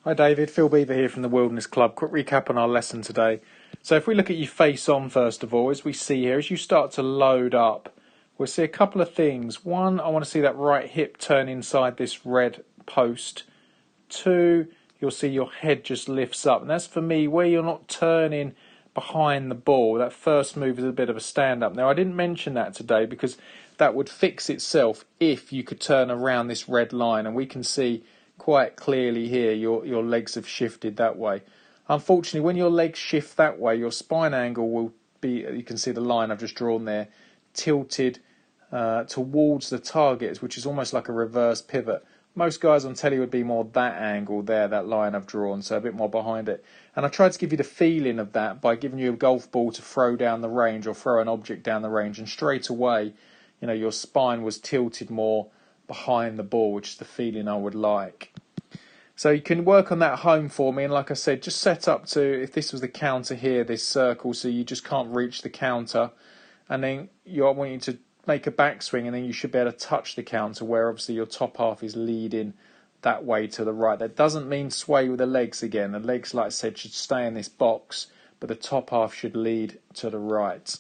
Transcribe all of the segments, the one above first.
Hi David, Phil Beever here from the Wilderness Club. Quick recap on our lesson today. So if we look at you face on first of all, as we see here, as you start to load up, we'll see a couple of things. One, I want to see that right hip turn inside this red post. Two, you'll see your head just lifts up. And that's for me where you're not turning behind the ball. That first move is a bit of a stand up. Now I didn't mention that today because that would fix itself if you could turn around this red line, and we can see quite clearly here your legs have shifted that way. Unfortunately, when your legs shift that way, your spine angle will be, you can see the line I've just drawn there, tilted towards the target, which is almost like a reverse pivot. Most guys on telly would be more that angle there, that line I've drawn, so a bit more behind it. And I tried to give you the feeling of that by giving you a golf ball to throw down the range or throw an object down the range, and straight away, you know, your spine was tilted more behind the ball, which is the feeling I would like. So you can work on that home for me, and like I said, just set up to, if this was the counter here, this circle, so you just can't reach the counter, and then I want you to make a backswing, and then you should be able to touch the counter where obviously your top half is leading that way to the right. That doesn't mean sway with the legs again. The legs, like I said, should stay in this box, but the top half should lead to the right.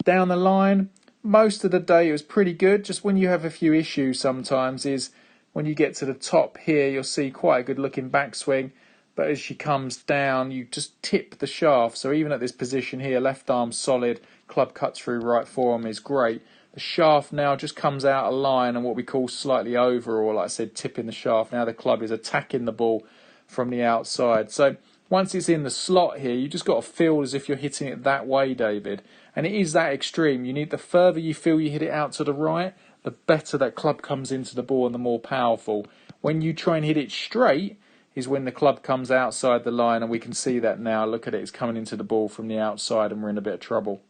Down the line, most of the day it was pretty good. Just when you have a few issues sometimes is when you get to the top here, you'll see quite a good looking backswing, but as she comes down, you just tip the shaft. So even at this position here, left arm solid, club cut through, right forearm is great. The shaft now just comes out of line and what we call slightly over, or like I said, tipping the shaft. Now the club is attacking the ball from the outside. So once it's in the slot here, you just got to feel as if you're hitting it that way, David. And it is that extreme. You need, the further you feel you hit it out to the right, the better that club comes into the ball and the more powerful. When you try and hit it straight is when the club comes outside the line, and we can see that now. Look at it, it's coming into the ball from the outside and we're in a bit of trouble.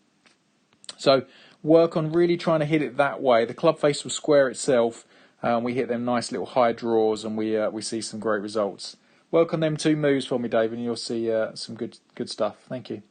So work on really trying to hit it that way. The club face will square itself, and we hit them nice little high draws, and we see some great results. Work on them two moves for me, David, and you'll see some good stuff. Thank you.